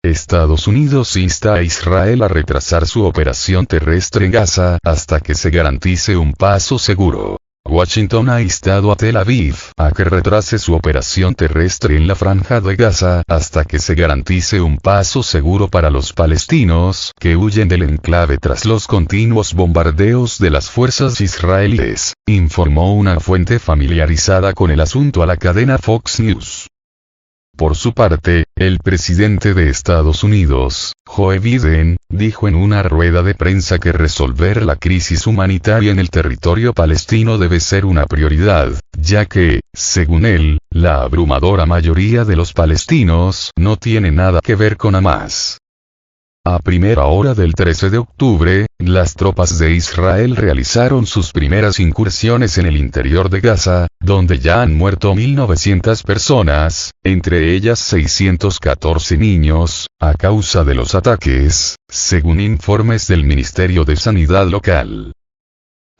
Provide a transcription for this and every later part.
Estados Unidos insta a Israel a retrasar su operación terrestre en Gaza hasta que se garantice un paso seguro. Washington ha instado a Tel Aviv a que retrase su operación terrestre en la franja de Gaza hasta que se garantice un paso seguro para los palestinos que huyen del enclave tras los continuos bombardeos de las fuerzas israelíes, informó una fuente familiarizada con el asunto a la cadena Fox News. Por su parte, el presidente de Estados Unidos, Joe Biden, dijo en una rueda de prensa que resolver la crisis humanitaria en el territorio palestino debe ser una prioridad, ya que, según él, la abrumadora mayoría de los palestinos no tiene nada que ver con Hamás. A primera hora del 13 de octubre, las tropas de Israel realizaron sus primeras incursiones en el interior de Gaza, donde ya han muerto 1.900 personas, entre ellas 614 niños, a causa de los ataques, según informes del Ministerio de Sanidad local.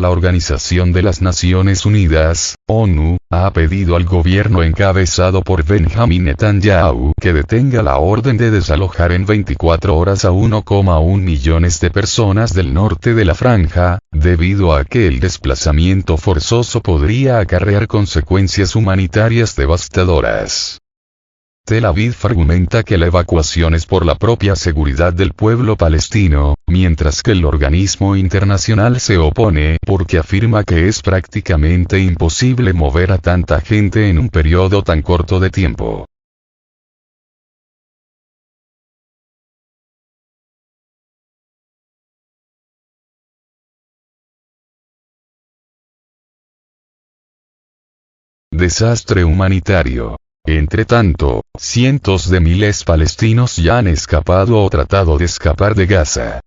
La Organización de las Naciones Unidas, ONU, ha pedido al gobierno encabezado por Benjamin Netanyahu que detenga la orden de desalojar en 24 horas a 1,1 millones de personas del norte de la franja, debido a que el desplazamiento forzoso podría acarrear consecuencias humanitarias devastadoras. Tel Aviv argumenta que la evacuación es por la propia seguridad del pueblo palestino, mientras que el organismo internacional se opone porque afirma que es prácticamente imposible mover a tanta gente en un periodo tan corto de tiempo. Desastre humanitario. Entre tanto, cientos de miles palestinos ya han escapado o tratado de escapar de Gaza.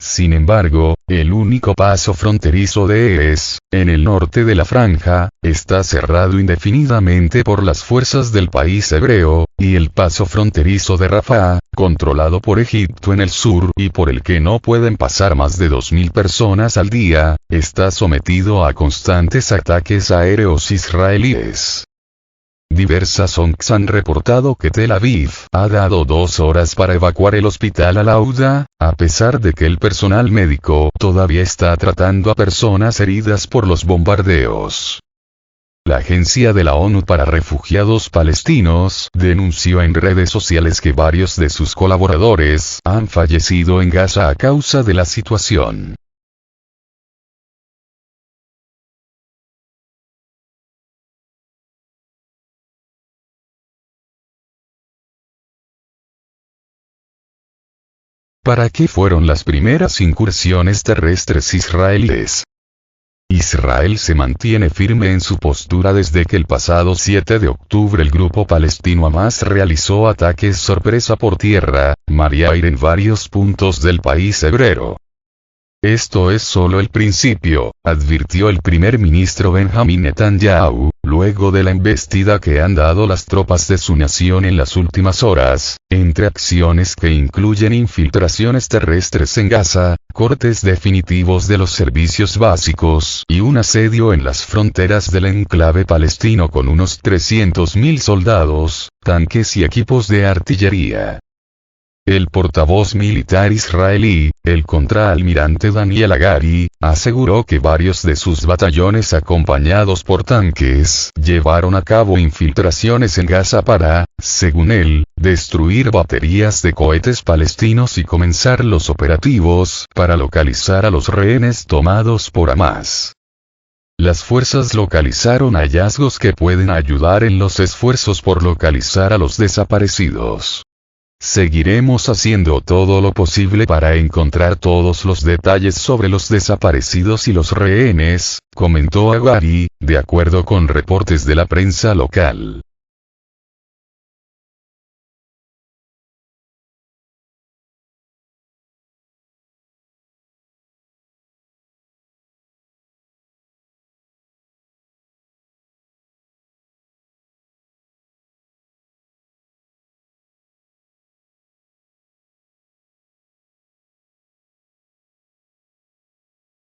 Sin embargo, el único paso fronterizo de Erez, en el norte de la franja, está cerrado indefinidamente por las fuerzas del país hebreo, y el paso fronterizo de Rafah, controlado por Egipto en el sur y por el que no pueden pasar más de 2.000 personas al día, está sometido a constantes ataques aéreos israelíes. Diversas ONGs han reportado que Tel Aviv ha dado 2 horas para evacuar el hospital Al-Auda, a pesar de que el personal médico todavía está tratando a personas heridas por los bombardeos. La Agencia de la ONU para Refugiados Palestinos denunció en redes sociales que varios de sus colaboradores han fallecido en Gaza a causa de la situación. ¿Para qué fueron las primeras incursiones terrestres israelíes? Israel se mantiene firme en su postura desde que el pasado 7 de octubre el grupo palestino Hamás realizó ataques sorpresa por tierra, mar y aire en varios puntos del país hebreo. Esto es solo el principio, advirtió el primer ministro Benjamin Netanyahu, luego de la embestida que han dado las tropas de su nación en las últimas horas, entre acciones que incluyen infiltraciones terrestres en Gaza, cortes definitivos de los servicios básicos y un asedio en las fronteras del enclave palestino con unos 300.000 soldados, tanques y equipos de artillería. El portavoz militar israelí, el contraalmirante Daniel Hagari, aseguró que varios de sus batallones acompañados por tanques llevaron a cabo infiltraciones en Gaza para, según él, destruir baterías de cohetes palestinos y comenzar los operativos para localizar a los rehenes tomados por Hamás. Las fuerzas localizaron hallazgos que pueden ayudar en los esfuerzos por localizar a los desaparecidos. Seguiremos haciendo todo lo posible para encontrar todos los detalles sobre los desaparecidos y los rehenes, comentó Hagari, de acuerdo con reportes de la prensa local.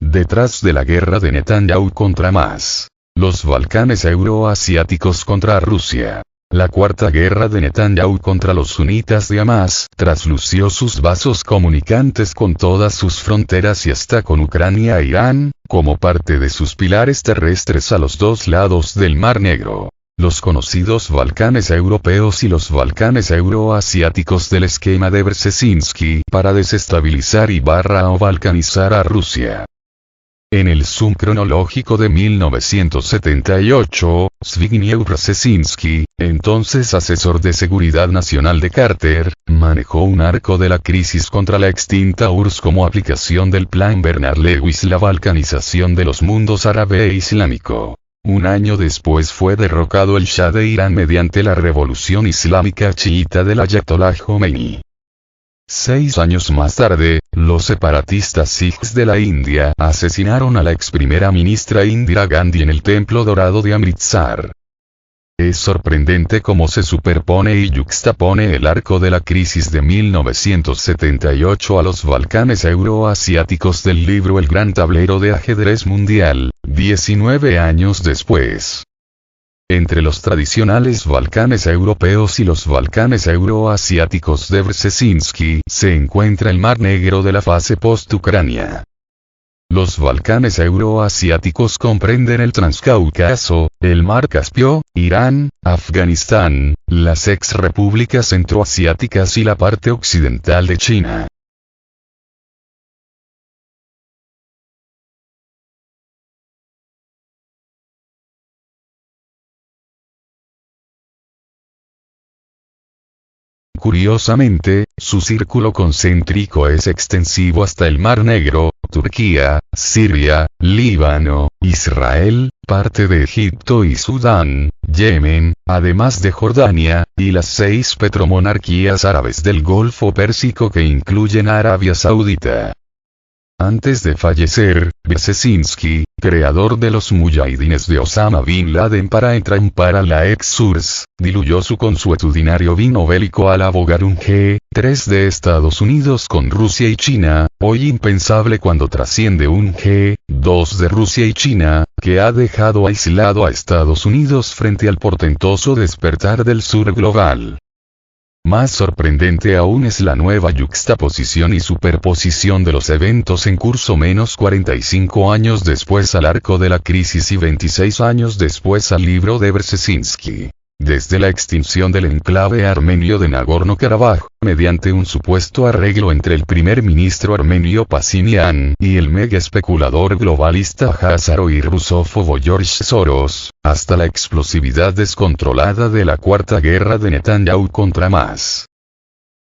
Detrás de la guerra de Netanyahu contra Hamás. Los Balcanes euroasiáticos contra Rusia. La cuarta guerra de Netanyahu contra los sunitas de Hamas traslució sus vasos comunicantes con todas sus fronteras y hasta con Ucrania e Irán, como parte de sus pilares terrestres a los dos lados del Mar Negro. Los conocidos Balcanes europeos y los Balcanes euroasiáticos del esquema de Brzezinski para desestabilizar o balcanizar a Rusia. En el zoom cronológico de 1978, Zbigniew Brzezinski, entonces asesor de seguridad nacional de Carter, manejó un arco de la crisis contra la extinta URSS como aplicación del Plan Bernard Lewis, la balcanización de los mundos árabe e islámico. Un año después fue derrocado el Shah de Irán mediante la revolución islámica chiita del Ayatollah Khomeini. 6 años más tarde, los separatistas sikhs de la India asesinaron a la ex primera ministra Indira Gandhi en el Templo Dorado de Amritsar. Es sorprendente cómo se superpone y yuxtapone el arco de la crisis de 1978 a los Balcanes euroasiáticos del libro El Gran Tablero de Ajedrez Mundial, 19 años después. Entre los tradicionales Balcanes europeos y los Balcanes euroasiáticos de Brzezinski se encuentra el Mar Negro de la fase post-Ucrania. Los Balcanes euroasiáticos comprenden el Transcaucaso, el Mar Caspio, Irán, Afganistán, las ex-repúblicas centroasiáticas y la parte occidental de China. Curiosamente, su círculo concéntrico es extensivo hasta el Mar Negro, Turquía, Siria, Líbano, Israel, parte de Egipto y Sudán, Yemen, además de Jordania, y las 6 petromonarquías árabes del Golfo Pérsico que incluyen a Arabia Saudita. Antes de fallecer, Brzezinski, creador de los mujahidines de Osama Bin Laden para entrampar a la ex-URSS, diluyó su consuetudinario vino bélico al abogar un G3 de Estados Unidos con Rusia y China, hoy impensable cuando trasciende un G2 de Rusia y China, que ha dejado aislado a Estados Unidos frente al portentoso despertar del sur global. Más sorprendente aún es la nueva yuxtaposición y superposición de los eventos en curso 45 años después al arco de la crisis y 26 años después al libro de Brzezinski. Desde la extinción del enclave armenio de Nagorno-Karabaj, mediante un supuesto arreglo entre el primer ministro armenio Pashinyan y el mega especulador globalista házaro y rusófobo George Soros, hasta la explosividad descontrolada de la cuarta guerra de Netanyahu contra Hamas.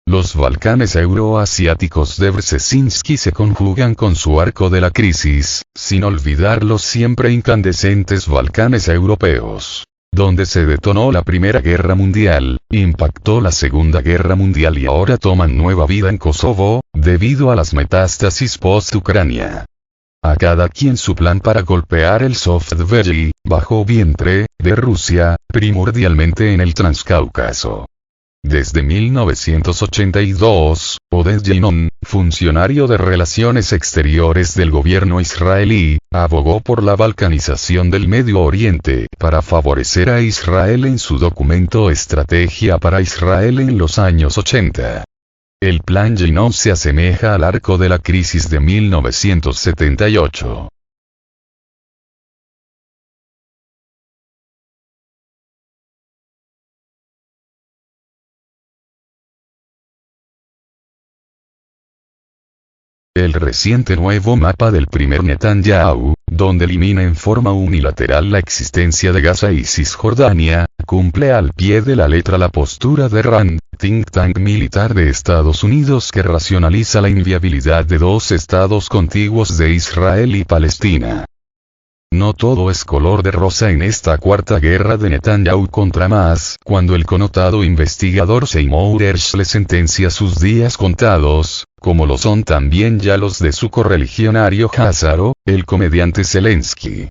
Los Balcanes euroasiáticos de Brzezinski se conjugan con su arco de la crisis, sin olvidar los siempre incandescentes Balcanes europeos, donde se detonó la Primera Guerra Mundial, impactó la Segunda Guerra Mundial y ahora toman nueva vida en Kosovo, debido a las metástasis post-Ucrania. A cada quien su plan para golpear el soft belly, bajo vientre, de Rusia, primordialmente en el Transcaucaso. Desde 1982, Oded Yinon, funcionario de Relaciones Exteriores del gobierno israelí, abogó por la balcanización del Medio Oriente para favorecer a Israel en su documento Estrategia para Israel en los años 80. El plan Yinon se asemeja al arco de la crisis de 1978. El reciente nuevo mapa del primer Netanyahu, donde elimina en forma unilateral la existencia de Gaza y Cisjordania, cumple al pie de la letra la postura de RAND, think tank militar de Estados Unidos que racionaliza la inviabilidad de dos estados contiguos de Israel y Palestina. No todo es color de rosa en esta cuarta guerra de Netanyahu contra Hamas, cuando el connotado investigador Seymour Hersh le sentencia sus días contados, como lo son también ya los de su correligionario házaro, el comediante Zelensky.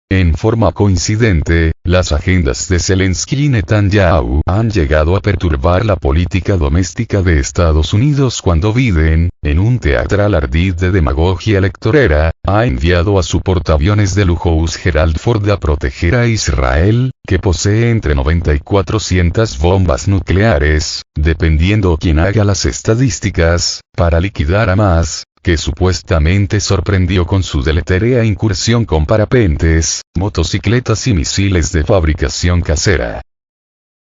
En forma coincidente, las agendas de Zelensky y Netanyahu han llegado a perturbar la política doméstica de Estados Unidos cuando Biden, en un teatral ardid de demagogia electorera, ha enviado a su portaaviones de lujo Gerald Ford a proteger a Israel, que posee entre 90 y 400 bombas nucleares, dependiendo quién haga las estadísticas, para liquidar a Hamas, que supuestamente sorprendió con su deletérea incursión con parapentes, motocicletas y misiles de fabricación casera.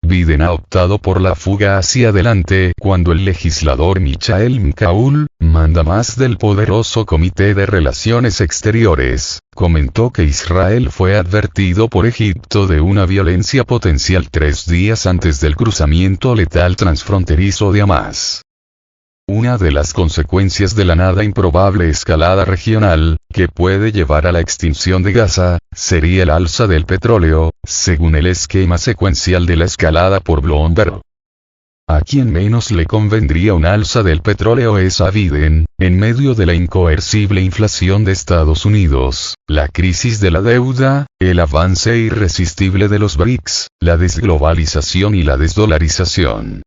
Biden ha optado por la fuga hacia adelante cuando el legislador Michael McCaul, mandamás del poderoso Comité de Relaciones Exteriores, comentó que Israel fue advertido por Egipto de una violencia potencial 3 días antes del cruzamiento letal transfronterizo de Hamas. Una de las consecuencias de la nada improbable escalada regional, que puede llevar a la extinción de Gaza, sería el alza del petróleo, según el esquema secuencial de la escalada por Bloomberg. A quien menos le convendría un alza del petróleo es a Biden, en medio de la incoercible inflación de Estados Unidos, la crisis de la deuda, el avance irresistible de los BRICS, la desglobalización y la desdolarización.